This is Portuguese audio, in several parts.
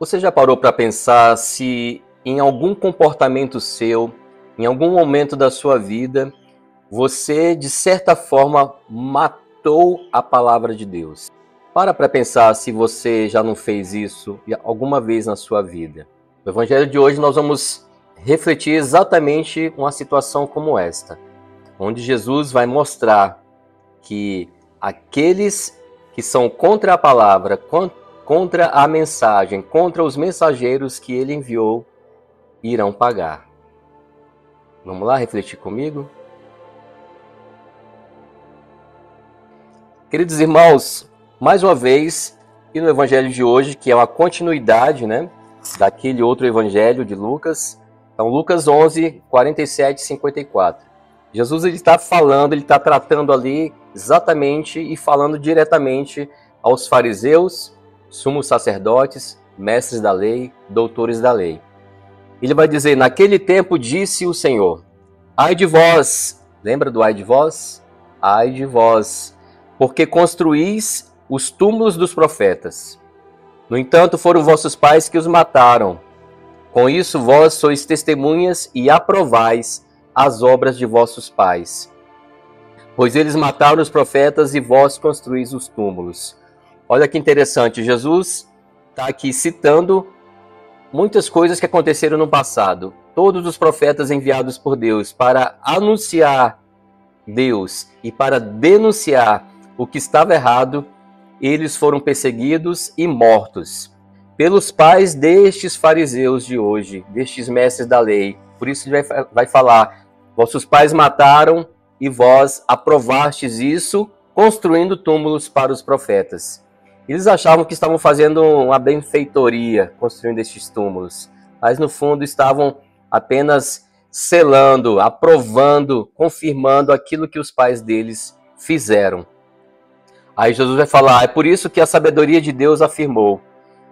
Você já parou para pensar se em algum comportamento seu, em algum momento da sua vida, você de certa forma matou a palavra de Deus? Para pensar se você já não fez isso alguma vez na sua vida. No Evangelho de hoje nós vamos refletir exatamente uma situação como esta, onde Jesus vai mostrar que aqueles que são contra a palavra, contra a mensagem, contra os mensageiros que ele enviou, irão pagar. Vamos lá refletir comigo? Queridos irmãos, mais uma vez, e no evangelho de hoje, que é uma continuidade, daquele outro evangelho de Lucas, então Lucas 11, 47 e 54. Jesus ele está falando, ele está tratando ali exatamente e falando diretamente aos fariseus, sumos sacerdotes, mestres da lei, doutores da lei. Ele vai dizer, naquele tempo disse o Senhor, ai de vós, lembra do ai de vós? Ai de vós, porque construís os túmulos dos profetas. No entanto, foram vossos pais que os mataram. Com isso, vós sois testemunhas e aprovais as obras de vossos pais. Pois eles mataram os profetas e vós construís os túmulos. Olha que interessante, Jesus está aqui citando muitas coisas que aconteceram no passado. Todos os profetas enviados por Deus para anunciar Deus e para denunciar o que estava errado, eles foram perseguidos e mortos pelos pais destes fariseus de hoje, destes mestres da lei. Por isso ele vai falar, vossos pais mataram e vós aprovastes isso, construindo túmulos para os profetas. Eles achavam que estavam fazendo uma benfeitoria, construindo estes túmulos, mas no fundo estavam apenas selando, aprovando, confirmando aquilo que os pais deles fizeram. Aí Jesus vai falar, é por isso que a sabedoria de Deus afirmou,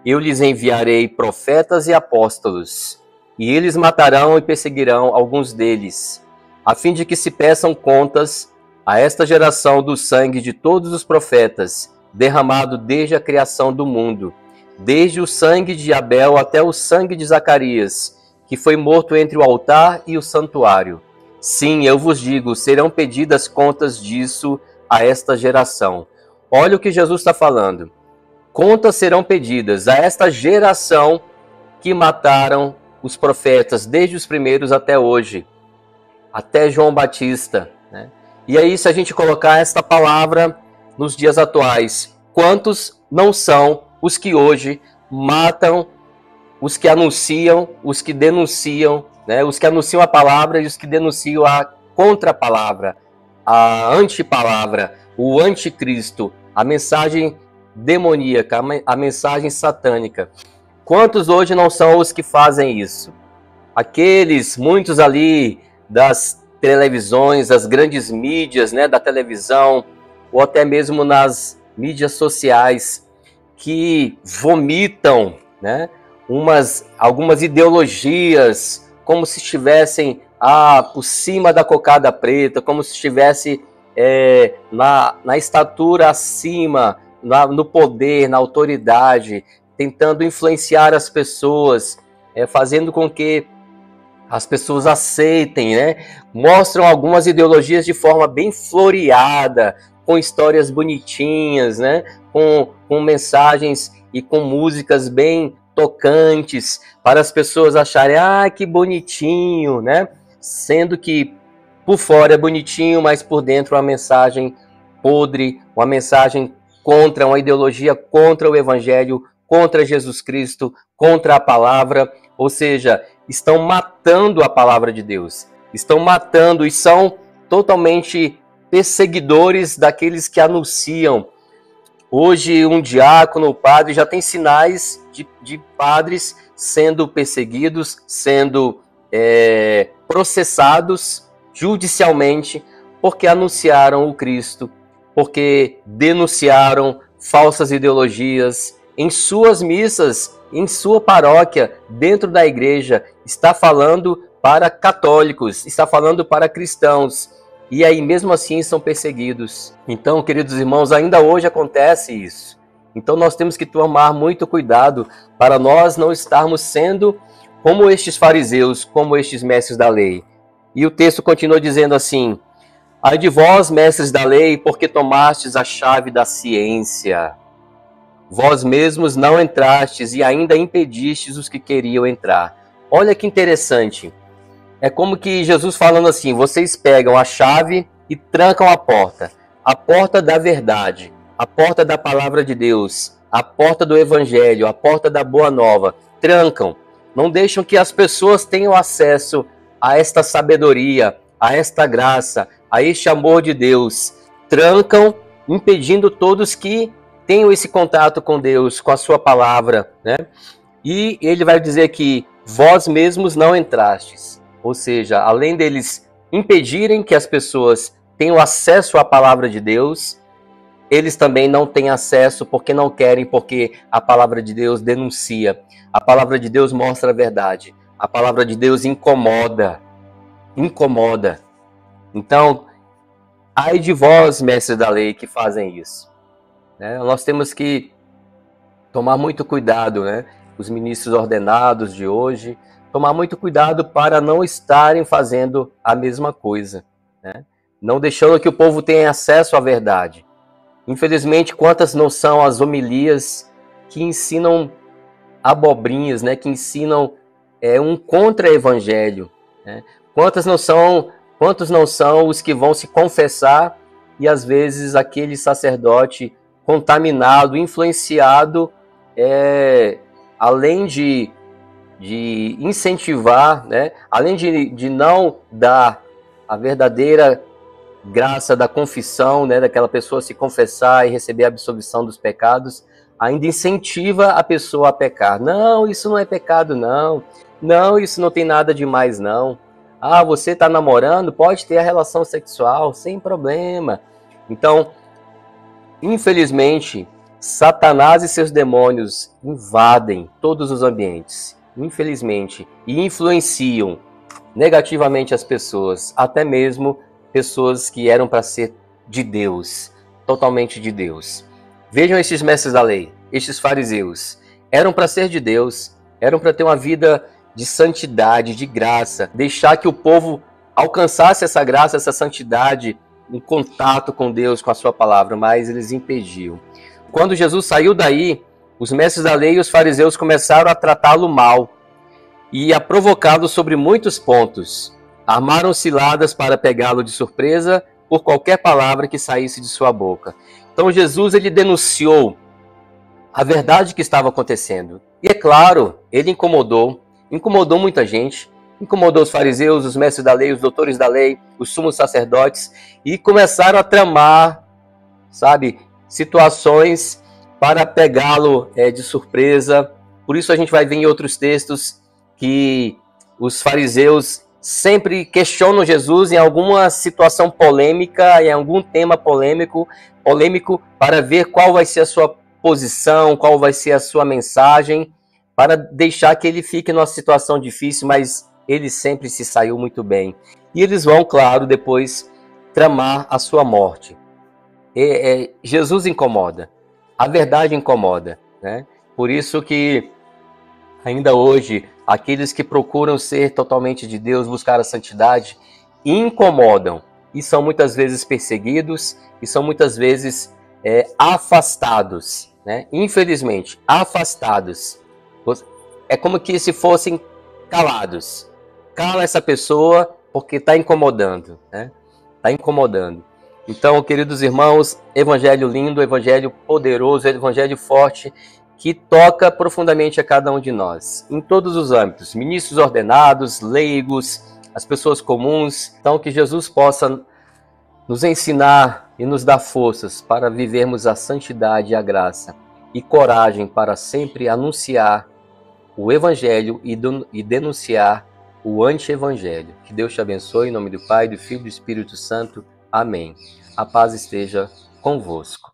eu lhes enviarei profetas e apóstolos, e eles matarão e perseguirão alguns deles, a fim de que se peçam contas a esta geração do sangue de todos os profetas, derramado desde a criação do mundo, desde o sangue de Abel até o sangue de Zacarias, que foi morto entre o altar e o santuário. Sim, eu vos digo, serão pedidas contas disso a esta geração. Olha o que Jesus está falando. Contas serão pedidas a esta geração que mataram os profetas, desde os primeiros até hoje, até João Batista. E aí, se a gente colocar esta palavra nos dias atuais, quantos não são os que hoje matam, os que anunciam, os que denunciam, os que anunciam a palavra e os que denunciam a contra-palavra, a antipalavra, o anticristo, a mensagem demoníaca, a mensagem satânica. Quantos hoje não são os que fazem isso? Aqueles, muitos ali das televisões, das grandes mídias, da televisão, ou até mesmo nas mídias sociais, que vomitam, algumas ideologias, como se estivessem por cima da cocada preta, como se estivesse na estatura acima, no poder, na autoridade, tentando influenciar as pessoas, fazendo com que as pessoas aceitem, mostram algumas ideologias de forma bem floreada, com histórias bonitinhas, com mensagens e com músicas bem tocantes, para as pessoas acharem, que bonitinho, sendo que por fora é bonitinho, mas por dentro uma mensagem podre, uma mensagem contra, uma ideologia contra o Evangelho, contra Jesus Cristo, contra a palavra, ou seja, estão matando a palavra de Deus, estão matando e são totalmente perseguidores daqueles que anunciam. Hoje um diácono, o padre, já tem sinais de padres sendo perseguidos, sendo processados judicialmente, porque anunciaram o Cristo, porque denunciaram falsas ideologias em suas missas, em sua paróquia, dentro da igreja, está falando para católicos, está falando para cristãos, e aí mesmo assim são perseguidos. Então, queridos irmãos, ainda hoje acontece isso. Então nós temos que tomar muito cuidado para nós não estarmos sendo como estes fariseus, como estes mestres da lei. E o texto continua dizendo assim: ai de vós, mestres da lei, porque tomastes a chave da ciência. Vós mesmos não entrastes e ainda impedistes os que queriam entrar. Olha que interessante. É como que Jesus falando assim: vocês pegam a chave e trancam a porta da verdade, a porta da palavra de Deus, a porta do evangelho, a porta da boa nova. Trancam, não deixam que as pessoas tenham acesso a esta sabedoria, a esta graça, a este amor de Deus. Trancam, impedindo todos que tenham esse contato com Deus, com a sua palavra, né? E ele vai dizer que vós mesmos não entrastes. Ou seja, além deles impedirem que as pessoas tenham acesso à palavra de Deus, eles também não têm acesso porque não querem, porque a palavra de Deus denuncia. A palavra de Deus mostra a verdade. A palavra de Deus incomoda. Incomoda. Então, ai de vós, mestres da lei, que fazem isso. Nós temos que tomar muito cuidado, né? Os ministros ordenados de hoje, tomar muito cuidado para não estarem fazendo a mesma coisa, né? Não deixando que o povo tenha acesso à verdade. Infelizmente, quantas não são as homilias que ensinam abobrinhas, né? Que ensinam um contra-evangelho, né? Quantos não são os que vão se confessar e às vezes aquele sacerdote contaminado, influenciado, além de incentivar, né? Além de não dar a verdadeira graça da confissão, né? Daquela pessoa se confessar e receber a absolvição dos pecados, ainda incentiva a pessoa a pecar. Não, isso não é pecado, não. Não, isso não tem nada demais, não. Ah, você está namorando, pode ter a relação sexual, sem problema. Então, infelizmente, Satanás e seus demônios invadem todos os ambientes, infelizmente, e influenciam negativamente as pessoas, até mesmo pessoas que eram para ser de Deus, totalmente de Deus. Vejam estes mestres da lei, estes fariseus, eram para ser de Deus, eram para ter uma vida de santidade, de graça, deixar que o povo alcançasse essa graça, essa santidade, em contato com Deus, com a sua palavra, mas eles impediam. Quando Jesus saiu daí, os mestres da lei e os fariseus começaram a tratá-lo mal e a provocá-lo sobre muitos pontos. Armaram ciladas para pegá-lo de surpresa por qualquer palavra que saísse de sua boca. Então Jesus, ele denunciou a verdade que estava acontecendo. E é claro, ele incomodou muita gente, incomodou os fariseus, os mestres da lei, os doutores da lei, os sumos sacerdotes, e começaram a tramar, situações para pegá-lo de surpresa. Por isso a gente vai ver em outros textos que os fariseus sempre questionam Jesus em alguma situação polêmica, em algum tema polêmico, para ver qual vai ser a sua posição, qual vai ser a sua mensagem, para deixar que ele fique numa situação difícil, mas ele sempre se saiu muito bem. E eles vão, claro, depois tramar a sua morte. Jesus incomoda, a verdade incomoda, né? Por isso que ainda hoje, aqueles que procuram ser totalmente de Deus, buscar a santidade, incomodam e são muitas vezes perseguidos e são muitas vezes afastados, né? Infelizmente, afastados. É como que se fossem calados. Cala essa pessoa porque está incomodando, né? Está incomodando. Então, queridos irmãos, evangelho lindo, evangelho poderoso, evangelho forte, que toca profundamente a cada um de nós, em todos os âmbitos, ministros ordenados, leigos, as pessoas comuns. Então, que Jesus possa nos ensinar e nos dar forças para vivermos a santidade e a graça, e coragem para sempre anunciar o evangelho e denunciar o anti-evangelho. Que Deus te abençoe, em nome do Pai, do Filho e do Espírito Santo. Amém. A paz esteja convosco.